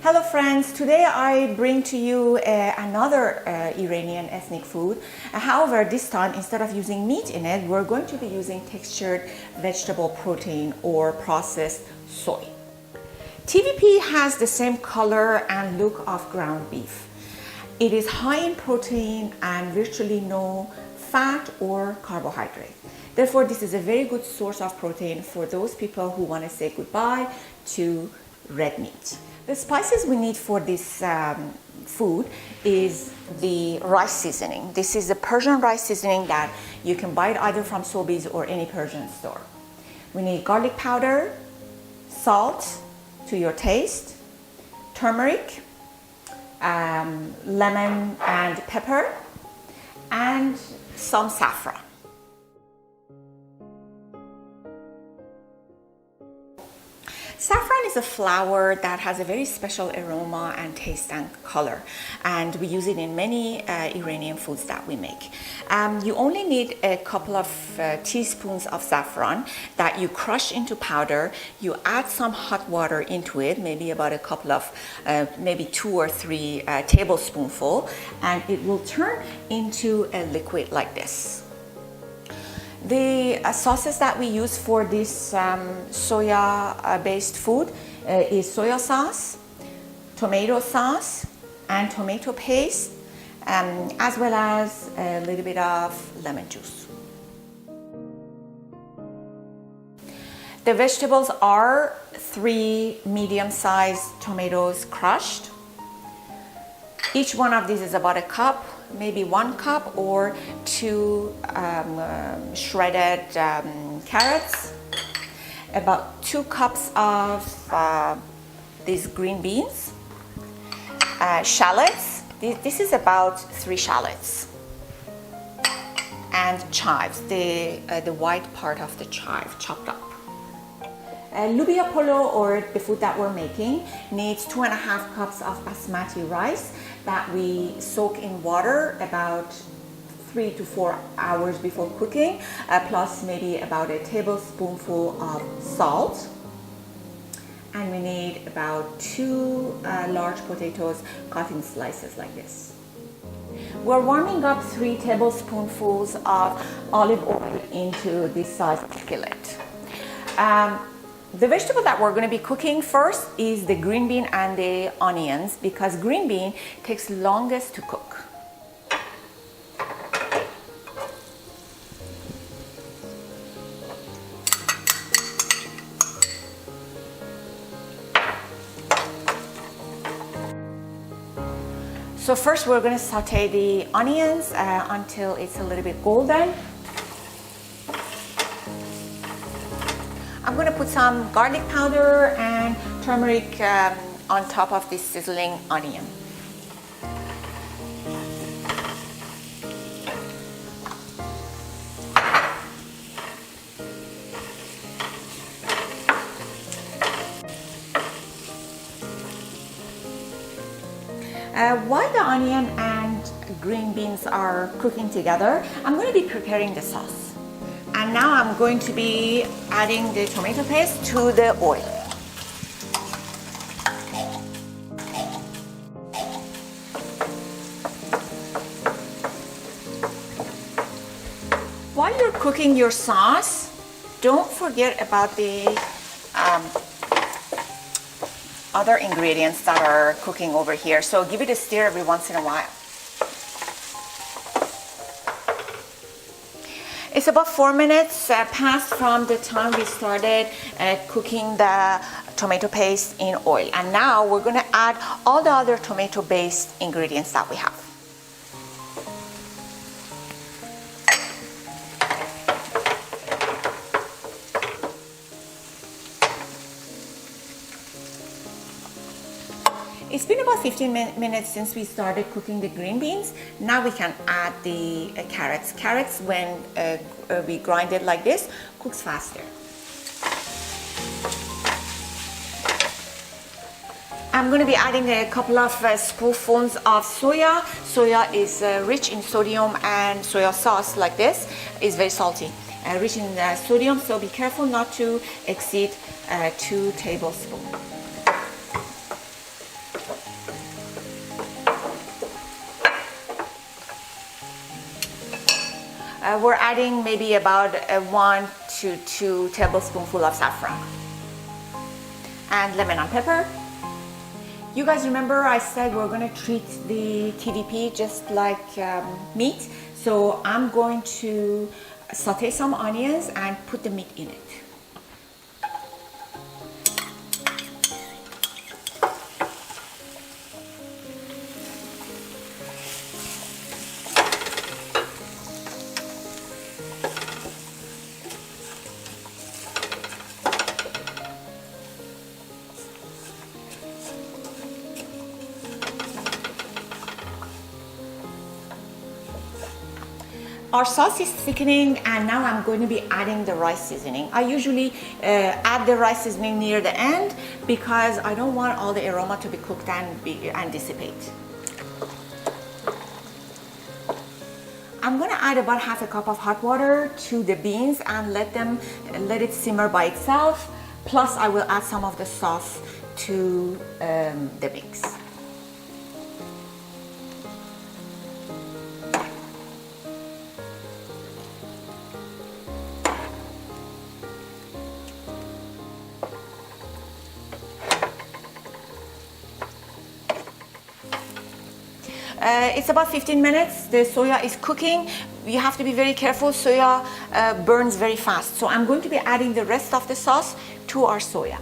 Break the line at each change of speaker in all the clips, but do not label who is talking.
Hello friends, today I bring to you another Iranian ethnic food. However, this time instead of using meat in it, we're going to be using textured vegetable protein or processed soy. TVP has the same color and look of ground beef. It is high in protein and virtually no fat or carbohydrate. Therefore, this is a very good source of protein for those people who want to say goodbye to red meat. The spices we need for this food is the rice seasoning. This is the Persian rice seasoning that you can buy it either from Sobeys or any Persian store. We need garlic powder, salt to your taste, turmeric, lemon and pepper, and some saffron. Saffron is a flower that has a very special aroma and taste and color, and we use it in many Iranian foods that we make. You only need a couple of teaspoons of saffron that you crush into powder. You add some hot water into it, maybe about a couple of, maybe 2 or 3 tablespoonfuls, and it will turn into a liquid like this. The sauces that we use for this soya-based food is soya sauce, tomato sauce, and tomato paste, as well as a little bit of lemon juice. The vegetables are 3 medium-sized tomatoes crushed. Each one of these is about a cup, maybe 1 cup, or 2 shredded carrots, about 2 cups of these green beans, shallots. This is about 3 shallots, and chives, the white part of the chive chopped up. Lubia Polo, or the food that we're making, needs 2.5 cups of Basmati rice that we soak in water about 3 to 4 hours before cooking, plus maybe about a tablespoonful of salt. And we need about 2 large potatoes cut in slices like this. We're warming up 3 tablespoonfuls of olive oil into this size skillet. The vegetable that we're going to be cooking first is the green bean and the onions, because green bean takes longest to cook. So first we're going to saute the onions until it's a little bit golden. I'm going to put some garlic powder and turmeric on top of this sizzling onion. While the onion and green beans are cooking together, I'm going to be preparing the sauce. And now I'm going to be adding the tomato paste to the oil. While you're cooking your sauce, don't forget about the other ingredients that are cooking over here. So give it a stir every once in a while. It's about 4 minutes passed from the time we started cooking the tomato paste in oil. And now we're going to add all the other tomato-based ingredients that we have. It's been about 15 minutes since we started cooking the green beans. Now we can add the carrots. Carrots, when we grind it like this, cooks faster. I'm going to be adding a couple of spoonfuls of soya. Soya is rich in sodium, and soya sauce like this is very salty. Rich in sodium, so be careful not to exceed 2 tablespoons. we're adding maybe about 1 to 2 tablespoonfuls of saffron. And lemon and pepper. You guys remember I said we're going to treat the TVP just like meat. So I'm going to saute some onions and put the meat in it. Our sauce is thickening, and now I'm going to be adding the rice seasoning. I usually add the rice seasoning near the end because I don't want all the aroma to be cooked and dissipate. I'm going to add about half a cup of hot water to the beans and let it simmer by itself. Plus I will add some of the sauce to the mix. It's about 15 minutes. The soya is cooking. You have to be very careful. Soya burns very fast. So I'm going to be adding the rest of the sauce to our soya.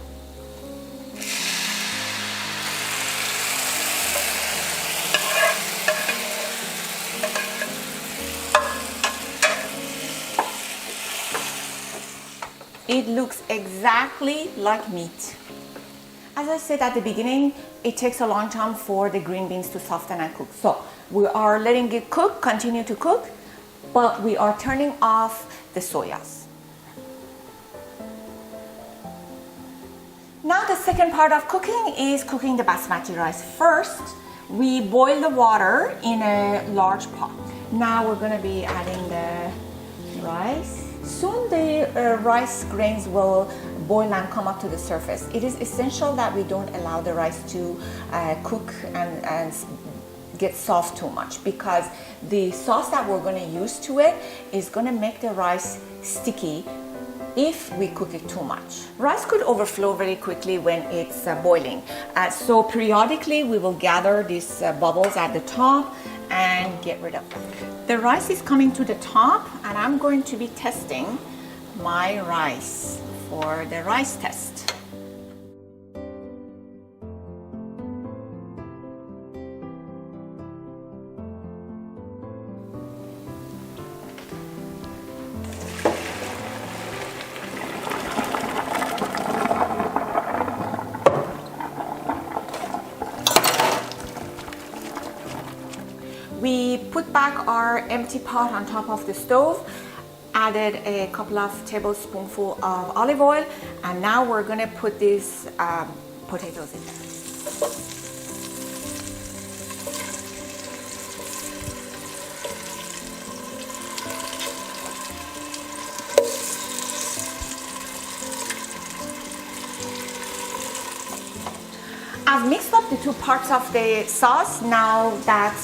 It looks exactly like meat. As I said at the beginning, it takes a long time for the green beans to soften and cook. So we are letting it cook, continue to cook, but we are turning off the soyas. Now the second part of cooking is cooking the basmati rice. First, we boil the water in a large pot. Now we're going to be adding the rice. Soon the rice grains will boil and come up to the surface. It is essential that we don't allow the rice to cook and get soft too much, because the sauce that we're going to use to it is going to make the rice sticky if we cook it too much. Rice could overflow very quickly when it's boiling. So periodically we will gather these bubbles at the top and get rid of them. The rice is coming to the top, and I'm going to be testing my rice for the rice test. We put back our empty pot on top of the stove, added a couple of tablespoonfuls of olive oil, and now we're going to put these potatoes in there. I've mixed up the two parts of the sauce. Now that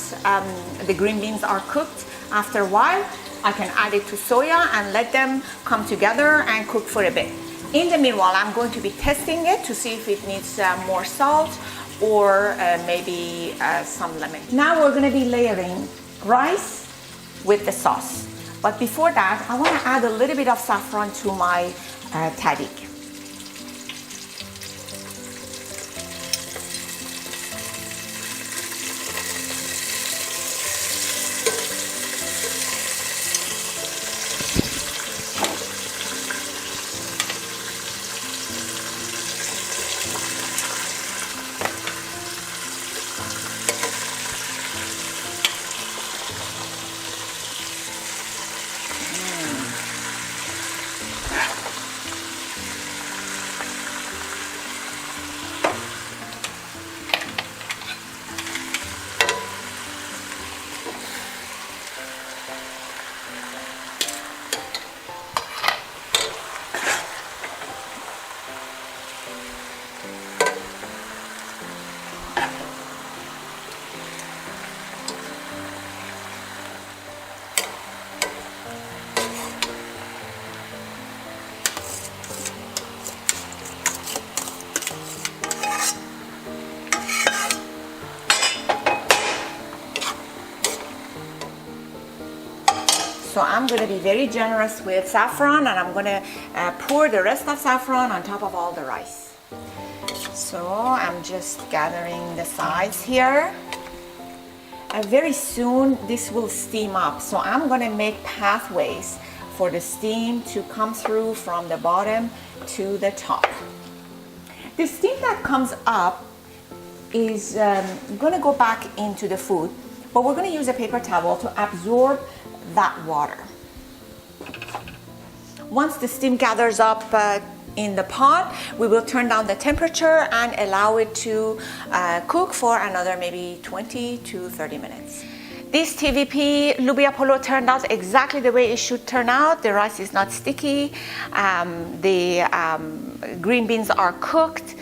the green beans are cooked, after a while I can add it to soya and let them come together and cook for a bit. In the meanwhile, I'm going to be testing it to see if it needs more salt or maybe some lemon. Now we're going to be layering rice with the sauce. But before that, I want to add a little bit of saffron to my tahdig. So I'm going to be very generous with saffron, and I'm going to pour the rest of saffron on top of all the rice. So I'm just gathering the sides here. Very soon this will steam up, so I'm going to make pathways for the steam to come through from the bottom to the top. The steam that comes up is going to go back into the food, but we're going to use a paper towel to absorb that water. Once the steam gathers up in the pot, we will turn down the temperature and allow it to cook for another maybe 20 to 30 minutes. This TVP Lubia Polo turned out exactly the way it should turn out. The rice is not sticky, the green beans are cooked,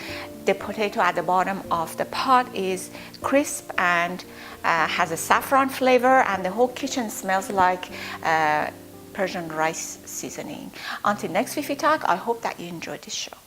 the potato at the bottom of the pot is crisp and has a saffron flavor, and the whole kitchen smells like Persian rice seasoning. Until next Fifi Talk, I hope that you enjoyed this show.